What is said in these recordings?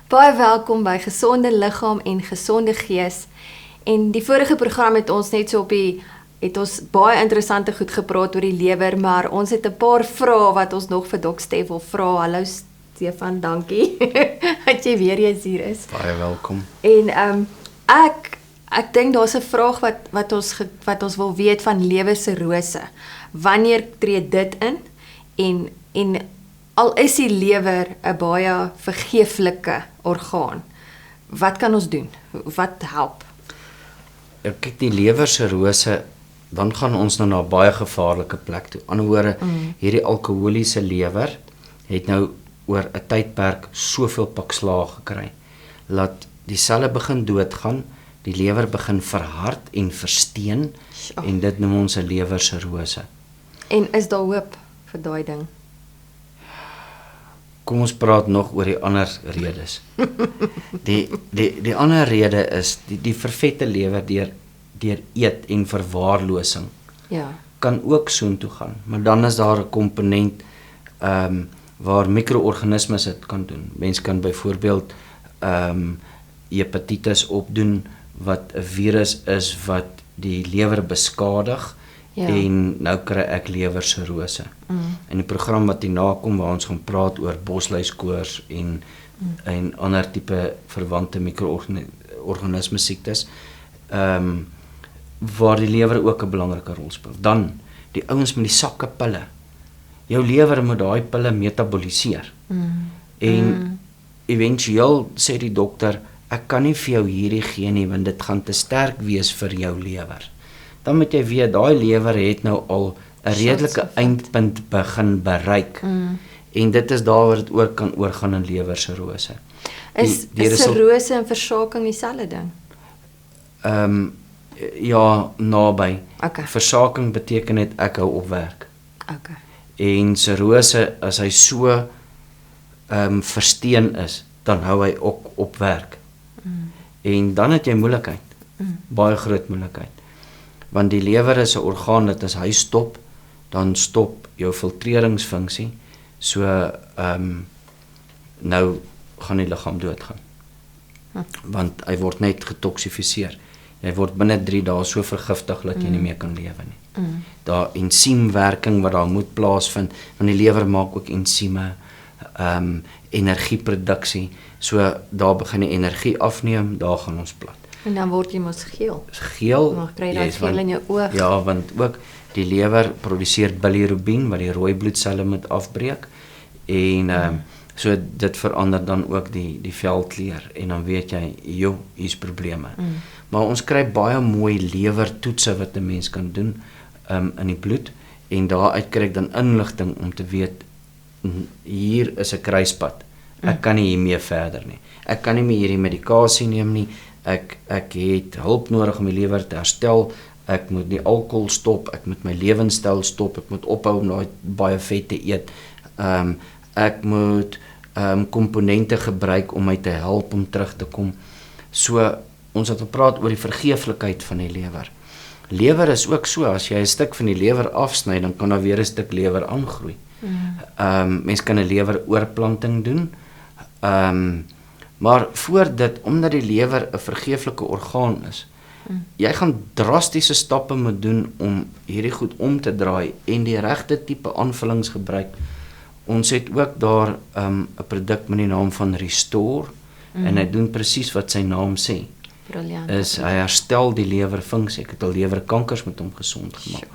Baie welkom by Gesonde Liggaam en Gesonde Gees. En die vorige program het ons net so het ons baie interessante goed gepraat oor die lewer, maar ons het 'n paar vrae wat ons nog vir Dr. Stef wil vra. Hallo Stefan, dankie dat jy weer eens hier is. Baie welkom. En ek dink daar's 'n vraag wat ons wil weet van lewersirose. Wanneer tree dit in? En al is die lewer 'n baie vergeeflike orgaan, wat kan ons doen? Wat help? Kyk, die lewersirose, dan gaan ons nou na 'n baie gevaarlike plek toe. Aan die ander woorde, hierdie alkoholiese lewer het nou oor 'n tydperk soveel pak slaag gekry, laat die selle begin doodgaan, die lewer begin verhard en versteen, en dit noem ons 'n lewersirose. En is daar hoop vir daai ding? Kom ons praat nog oor die ander redes. Die ander rede is die vervette lewer deur eet en verwaarlosing. Ja. Kan ook soontoe gaan, maar dan is daar 'n komponent waar mikroorganismes dit kan doen. Mens kan byvoorbeeld hepatitis opdoen wat 'n virus is wat die lewer beskadig. Ja. En nou kry ek lewersirose. In die program wat hierna kom, waar ons gaan praat oor bosluiskoors en ander tipe verwante mikroorganisme siektes, waar die lewer ook 'n belangrike rol speel. Dan die ouens met die sakke pille. Jou lewer moet daai pille metaboliseer. En éventueel sê die dokter, ek kan nie vir jou hierdie gee nie, want dit gaan te sterk wees vir jou lewer. Dan moet jy weet, daai lewer het nou al 'n redelike eindpunt begin bereik. En dit is daar waar dit ook kan oorgaan in lewersirose. Is sirose en versaking dieselfde ding? Ja, naby. Okay. Versaking beteken net ek hou op werk. Okay. En sirose, as hy so versteen is, dan hou hy ook op werk. En dan het jy moeilikheid. Baie groot moeilikheid. Want die lewer is 'n orgaan dat as hy stop, dan stop jou filtreringsfunksie. So nou gaan die liggaam doodgaan. Want hy word net getoksifiseer. Hy word binne 3 dae so vergiftig dat jy nie meer kan lewe nie. Daar ensiemwerking wat daar moet plaasvind, want die lewer maak ook ensieme, energieproduksie. So daar begin die energie afneem, daar gaan ons plat. En dan word jy mos geel. Geel, Maar kry jy daai geel in jou oog. Ja, want ook die lewer produseer bilirubien wat die rooi bloedselle moet afbreek. En so dit verander dan ook die velkleur en dan weet jy, hier's probleme. Maar ons kry baie mooi lewertoetse wat 'n mens kan doen in die bloed, en daaruit kry ek dan inligting om te weet, hier is 'n kruispunt. Ek kan nie hiermee verder nie. Ek kan nie meer hierdie medikasie neem nie. Ek het hulp nodig om die lewer te herstel. Ek moet die alkohol stop, ek moet my lewenstyl stop, ek moet ophou om baie vet te eet. Ek moet komponente gebruik om my te help om terug te kom. So ons het gepraat oor die vergeeflikheid van die lewer. Lewer is ook so, as jy 'n stuk van die lewer afsny, dan kan daar weer 'n stuk lewer aangroei. Mens kan 'n leweroorplanting doen. Maar voor dit, omdat die lewer 'n vergeeflike orgaan is, jy gaan drastiese stappe moet doen om hierdie goed om te draai en die regte tipe aanvullings gebruik. Ons het ook daar 'n produk met die naam van Restore, en hy doen presies wat sy naam sê. Briljant. Hy herstel die lewerfunksie. Ek het al lewerkankers met hom gesond gemaak.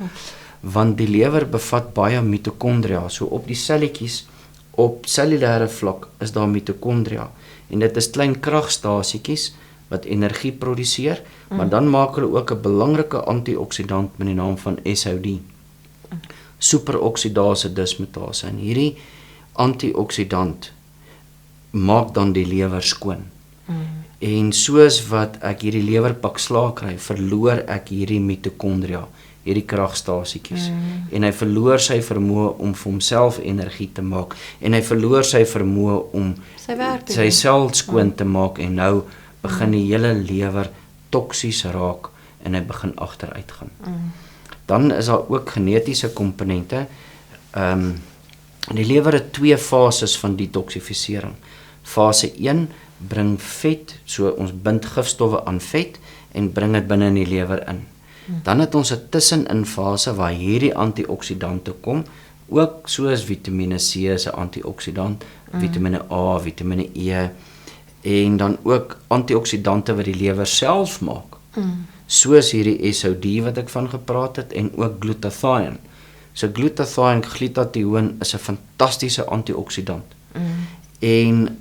Want die lewer bevat baie mitokondria, so op die selletjies, op cellulêre vlak is daar mitokondria, en dit is klein kragstasietjies wat energie produseer, maar dan maak hulle ook 'n belangrike antioksidant met die naam van SOD, superoksidase dismutase, en hierdie antioksidant maak dan die lewer skoon. En soos wat ek hierdie lewerpak slaag kry, verloor ek hierdie mitokondria, hierdie kragstasietjies, en hy verloor sy vermoë om vir homself energie te maak, en hy verloor sy vermoë om sy sel skoon te maak, en nou begin die hele lewer toksies raak, en hy begin agteruit gaan. Dan is daar ook genetiese komponente. Die lewer het 2 fases van detoksifisering. Fase 1 bring vet, so ons bind gifstowwe aan vet en bring dit binne in die lewer in. Dan het ons 'n tussenin fase waar hierdie antioksidante kom, ook soos Vitamiene C is 'n antioksidant, Vitamiene A, Vitamiene E en dan ook antioksidante wat die lewer self maak. Soos hierdie SOD wat ek van gepraat het en ook glutathione. So glutathione is 'n fantastiese antioksidant. En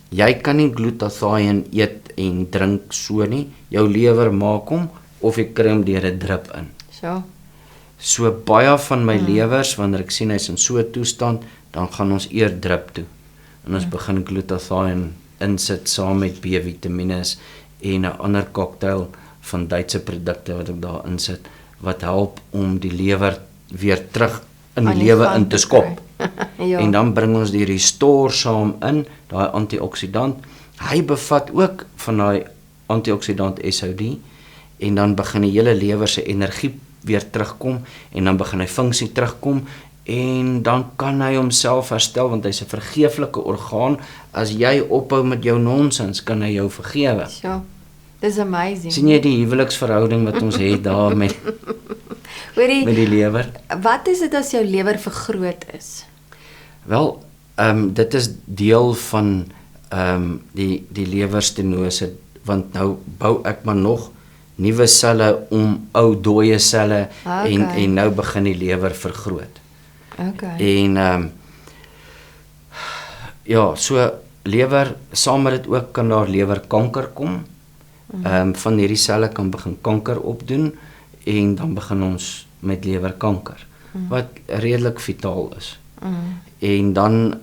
jy kan nie glutathione eet en drink so nie. Jou lewer maak hom of jy kry hom deur 'n drip in. So baie van my lewers, wanneer ek sien hy's in so 'n toestand, dan gaan ons eers drip toe. En ons begin glutathione insit saam met B-vitamiene en 'n ander cocktail van Duitse produkte wat ek daar insit, wat help om die lewer weer terug in die lewe in te skop. En dan bring ons die Restore saam in, daai antioksidant. Hy bevat ook van daai antioksidant SOD en dan begin die hele lewer se energie weer terugkom en dan begin hy funksie terugkom en dan kan hy homself herstel want hy's 'n vergeeflike orgaan. As jy ophou met jou nonsens, kan hy jou vergewe. Dis amazing. Sien jy die huweliksverhouding wat ons het daar met die lewer? Wat is dit as jou lewer vergroot is? Wel, dit is deel van die lewerstenose, want nou bou ek maar nog nuwe selle om ou dooie selle en nou begin die lewer vergroot. En so lewer, saam met dit ook kan daar lewerkanker kom. Van hierdie selle kan begin kanker opdoen en dan begin ons met lewerkanker wat redelik vitaal is. En dan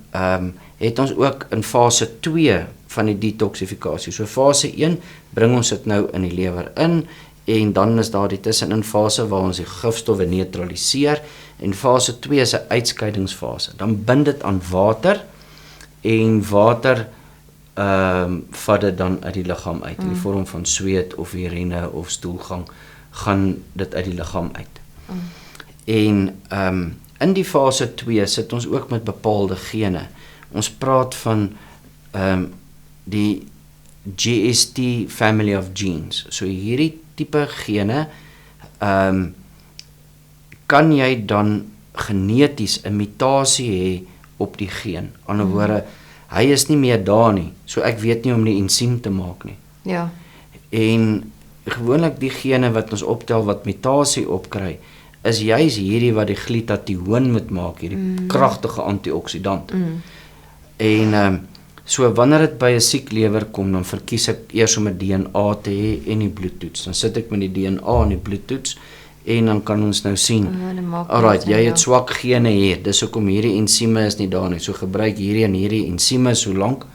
het ons ook in fase 2 van die detoxifikasie. So fase 1 bring ons dit nou in die lewer in en dan is daar die tussenin fase waar ons die gifstowwe neutraliseer en fase 2 is 'n uitskeidingsfase. Dan bind dit aan water en water vat dit dan uit die liggaam uit in die vorm van sweet of urine of stoelgang gaan dit uit die liggaam uit. En in die fase 2 sit ons ook met bepaalde gene. Ons praat van die GST family of genes. So hierdie tipe gene kan jy dan geneties 'n mutasie hê op die geen. Aan die ander woorde, hy is nie meer daar nie. So ek weet nie om die ensiem te maak nie. En gewoonlik die gene wat ons optel wat mutasie opkry, is juis hierdie wat die glutathione moet maak, hierdie kragtige antioksidant. En so wanneer dit by 'n siek lewer kom, dan verkies ek eers om 'n DNA te hê en die bloedtoets. Dan sit ek met die DNA en die bloedtoets en dan kan ons nou sien, alright, jy het swak gene hier, dis hoekom hierdie ensieme is nie daar nie. So gebruik hierdie en hierdie ensieme so lank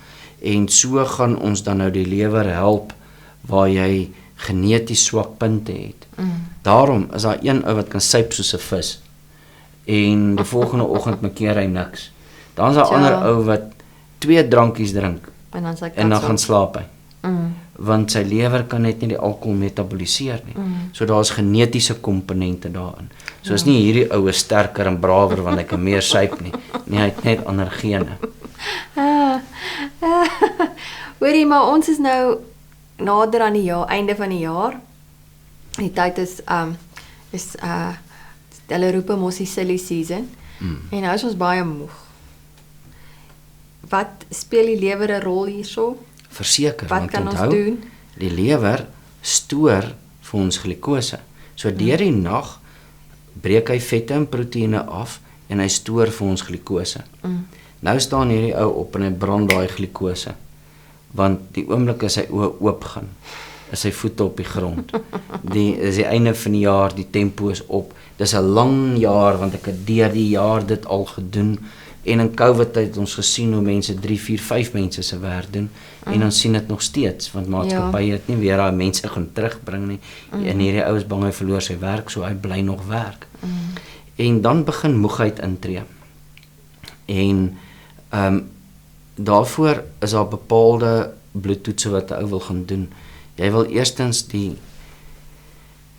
en so gaan ons dan nou die lewer help waar jy geneties swak punte het. Daarom is daar een ou wat kan suip soos 'n vis en die volgende oggend makeer hy niks. Dan is daar 'n ander ou wat 2 drankies drink en dan gaan slaap hy. Want sy lewer kan net nie die alkohol metaboliseer nie. So daar is genetiese komponente daarin. So is nie hierdie ou sterker en brawer want hy kan meer suip nie. Nee, hy het net ander gene. Hoorie, maar ons is nou nader aan die einde van die jaar. Die tyd is hulle roep mos die silly season. En nou is ons baie moeg. Wat speel die lewer 'n rol hierso? Verseker, wat kan ons doen? Die lewer stoor vir ons glikose. So deur die nag breek hy vette en proteïene af en hy stoor vir ons glikose. Nou staan hierdie ou op en hy brand daai glikose. Want die oomblik as sy oë oop gaan, is sy voete op die grond. Is die einde van die jaar, die tempo is op. Dis 'n lang jaar want ek het deur die jaar dit al gedoen. En in COVID het ons gesien hoe mense 3, 4, 5 mense se werk doen en ons sien dit nog steeds want maatskappye het nie weer daai mense gaan terugbring nie. En hierdie ou is bang hy verloor sy werk, so hy bly nog werk. En dan begin moegheid intree. En daarvoor is daar bepaalde bloedtoetse wat 'n ou wil gaan doen. Jy wil eerstens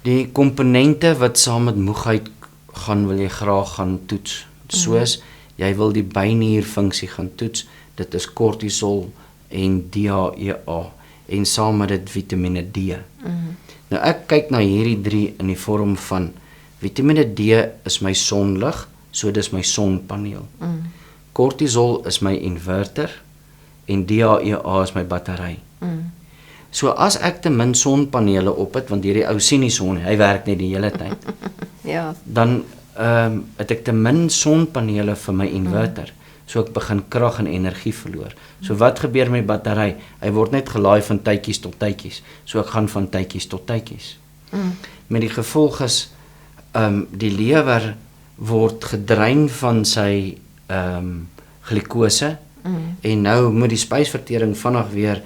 die komponente wat saam met moegheid gaan wil jy graag gaan toets. Soos jy wil die bynierfunksie gaan toets, dit is kortisol en DHEA en saam met dit Vitamine D. Nou ek kyk na hierdie 3 in die vorm van Vitamine D is my sonlig, so dis my sonpaneel. Kortisol is my inverter en DHEA is my battery. So as ek te min sonpanele op het, want hierdie ou sien nie son, hy werk net die hele tyd, Ja. dan het ek te min sonpanele vir my inverter. So ek begin krag en energie verloor. So wat gebeur met die battery? Hy word net gelaai van tydjies tot tydjies. So ek gaan van tydjies tot tydjies. Met die gevolg is die lewer word gedrein van sy glikose en nou moet die spysvertering vinnig weer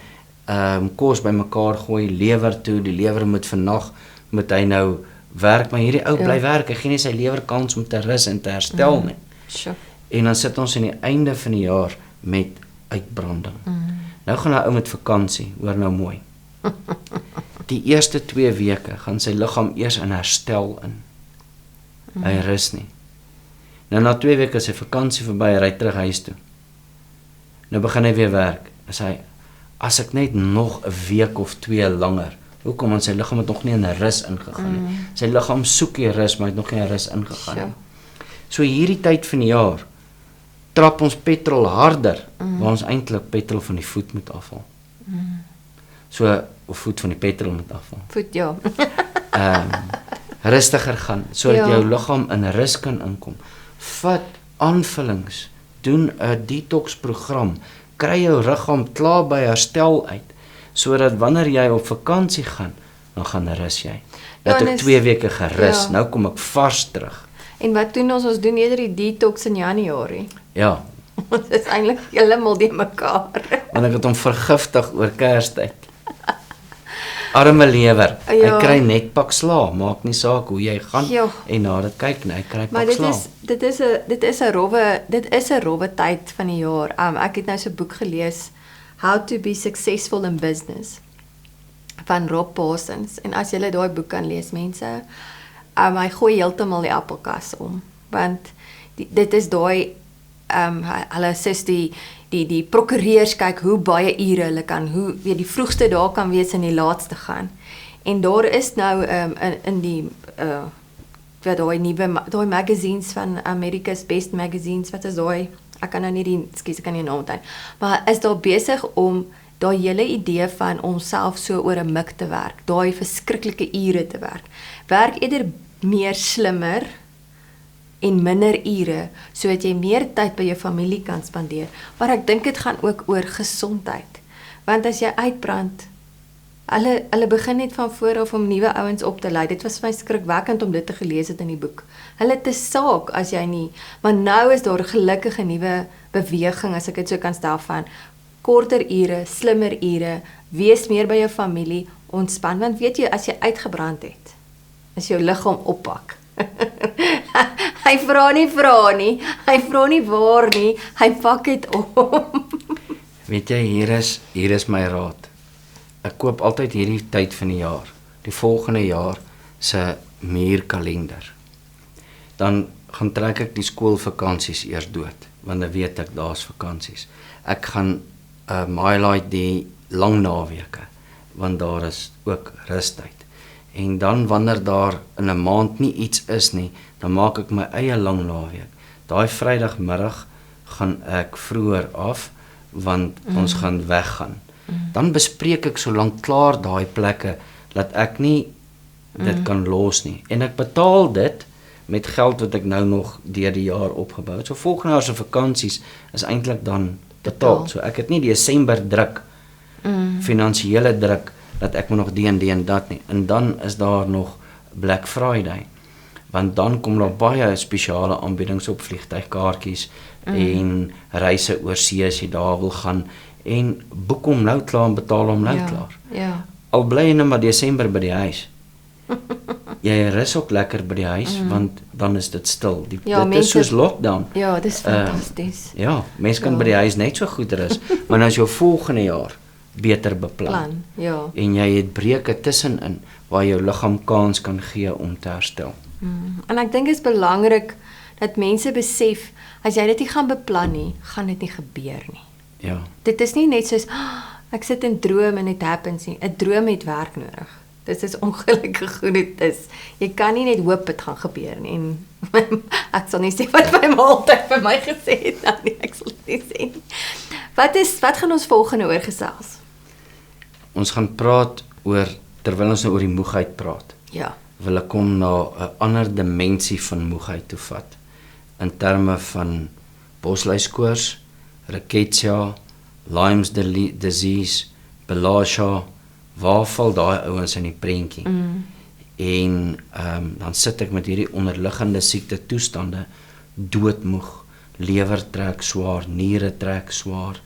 kos bymekaar gooi, lewer toe, die lewer moet vannag moet hy nou werk, maar hierdie ou bly werk, hy gee nie sy lewer kans om te rus en te herstel nie. Sure. En dan sit ons in die einde van die jaar met uitbranding. Nou gaan 'n ou met vakansie, hoor nou mooi. Die eerste 2 weke gaan sy liggaam eers in herstel in. Hy rus nie. Nou na 2 weke is sy vakansie verby, hy ry terug huis toe. Nou begin hy weer werk. As ek net nog 'n week of 2 langer. Hoekom? Want sy liggaam het nog nie in 'n rus ingegaan nie. Sy liggaam soek die rus, maar hy het nog nie 'n rus ingegaan nie. So hierdie tyd van die jaar trap ons petrol harder, waar ons eintlik petrol van die voet moet afhaal. So of voet van die petrol moet afhaal. Voet, ja. Rustiger gaan sodat jou liggaam in rus kan inkom. Vat aanvullings, doen 'n detox program, kry jou liggaam klaar by herstel uit, sodat wanneer jy op vakansie gaan, dan gaan rus jy. Dat ek 2 weke gerus, nou kom ek vars terug. En wat doen ons? Ons doen eerder die detox in Januarie. Ja, Dit is eintlik heeltemal die mekaar. want ek het hom vergiftig oor Kerstyd. Arme lewer, hy Ja. kry net pak sla, maak nie saak hoe jy gaan Ja. en na dit kyk, hy kry Maar pak sla. dit is 'n rowwe tyd van die jaar. Ek het nou so 'n boek gelees, How to be Successful in Business, van Rob Parsons. En as jy daai boek kan lees, mense, hy gooi heeltemal die appelkas om, want dit is daai hulle sê die prokureurs kyk hoe baie ure hulle kan, hoe weet die vroegste daar kan wees en die laaste gaan. En daar is nou in die vir daai magazines van America's Best Magazines, wat is daai, ek kan nou nie ek kan nie naam onthou, maar is daar besig om daai hele idee van om self so oor 'n mik te werk, daai verskriklike ure te werk eerder meer slimmer en minder ure, sodat jy meer tyd by jou familie kan spandeer. Maar ek dink dit gaan ook oor gesondheid, want as jy uitbrand, hulle begin net van voor af om nuwe ouens op te lei. Dit was vir my skrikwekkend om dit te gelees het in die boek. Hulle te saak as jy nie, maar nou is daar gelukkige nuwe beweging, as ek dit so kan stel, van korter ure, slimmer ure, wees meer by jou familie, ontspan, want weet jy, as jy uitgebrand het, is jou liggaam oppak. Hy vra nie waar nie, hy pak dit om. Weet jy, hier is my raad. Ek koop altyd hierdie tyd van die jaar, die volgende jaar se muurkalender. Dan gaan trek ek die skoolvakansies eers dood, want dan weet ek daar's vakansies. Ek gaan highlight die lang naweke, want daar is ook rustyd. En dan wanneer daar in 'n maand nie iets is nie, dan maak ek my eie lang naweek. Daai Vrydagmiddag gaan ek vroeër af, want ons gaan weggaan. Dan bespreek ek solank klaar daai plekke, dat ek nie dit kan los nie. En ek betaal dit met geld wat ek nou nog deur die jaar opgebou het. So volgende jaar se vakansies is eintlik dan betaal. So ek het nie Desember druk, finansiële druk, dat ek moet nog die en dat nie. En dan is daar nog Black Friday, want dan kom daar baie spesiale aanbiedings op vliegtuigkaartjies en reise oor see as jy daar wil gaan, en boek hom nou klaar en betaal hom nou klaar. Ja. Al bly jy nou maar Desember by die huis. Jy rus ook lekker by die huis, want dan is dit stil. Dit is soos lockdown. Ja, dis fantasties. Ja, mense kan by die huis net so goed rus, maar nou is jou volgende jaar beter beplan. En jy het breuke tussenin waar jou liggaam kans kan gee om te herstel. En ek dink dit is belangrik dat mense besef, as jy dit nie gaan beplan nie, gaan dit nie gebeur nie. Ja. Dit is nie net soos ek sit en droom en it happens nie. 'n Droom het werk nodig. Dit is ongelukkig hoe dit is. Jy kan nie net hoop dit gaan gebeur nie. En ek sal nie sê wat my ma altyd vir my gesê het nou nie. Ek sal dit nie sê nie. Wat gaan ons volgende oor gesels? Ons gaan praat oor, terwyl ons nou oor die moegheid praat, Ja. wil ek kom na 'n ander dimensie van moegheid toe vat. In terme van bosluiskoors, rickettsia, Lyme's disease, Bilharzia, waar val daai ouens in die prentjie? En dan sit ek met hierdie onderliggende siekte toestande, doodmoeg, lewer trek swaar, niere trek swaar,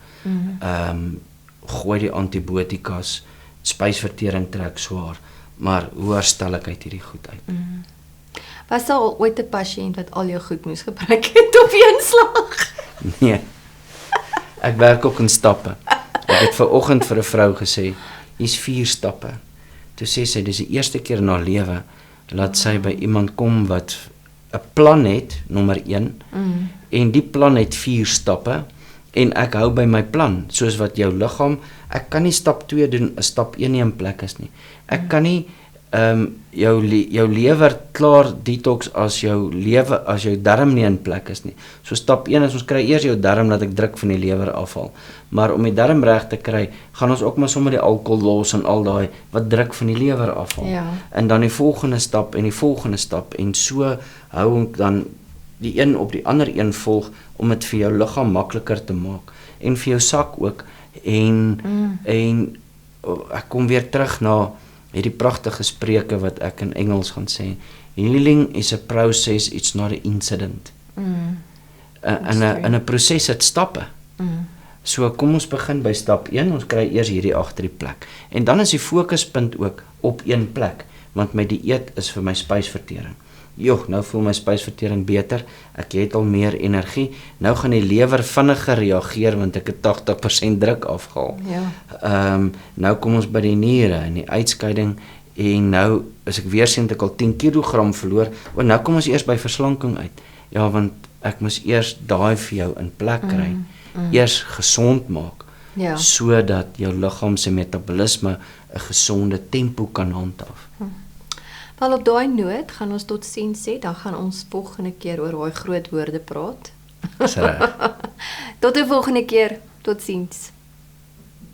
gooi die antibiotikas, spysvertering trek swaar, maar hoe herstel ek uit hierdie goed uit? Was daar al ooit 'n pasiënt wat al jou goed moes gebruik het op een slag? Nee, ek werk ook in stappe. Ek het vanoggend vir 'n vrou gesê, hier's 4 stappe. Toe sê sy, dis die eerste keer in haar lewe, laat sy by iemand kom wat 'n plan het, nommer 1, en die plan het 4 stappe, en ek hou by my plan, soos wat jou liggaam, ek kan nie stap 2 doen, as stap 1 nie in plek is nie. Ek kan nie jou lewer klaar detox as jou darm nie in plek is nie. So stap 1 is ons kry eers jou darm dat ek druk van die lewer afhaal. Maar om die darm reg te kry, gaan ons ook maar sommer die alkohol los en al daai wat druk van die lewer afhaal. Ja. En dan die volgende stap en die volgende stap, en so hou ek dan die een op die ander een volg om dit vir jou liggaam makliker te maak en vir jou sak ook. En ek kom weer terug na hierdie pragtige spreuke wat ek in Engels gaan sê. Healing is a process, it's not an incident. In 'n proses het stappe. So kom ons begin by stap 1, ons kry eers hierdie agter die plek. En dan is die fokuspunt ook op een plek, want my dieet is vir my spysvertering. Joh, nou voel my spysvertering beter, ek het al meer energie, nou gaan die lewer vinniger reageer, want ek het 80% druk afgehaal. Ja. Nou kom ons by die niere en die uitskeiding, en nou is ek weer sien dat ek al 10 kg verloor, want nou kom ons eers by verslanking uit. Ja, want ek moes eers daai vir jou in plek kry, eers gesond maak, Ja. sodat jou liggaam se metabolisme 'n gesonde tempo kan handhaaf. Wel op daai noot gaan ons totsiens sê, dan gaan ons volgende keer oor daai groot woorde praat. Dis reg. Tot die volgende keer, totsiens.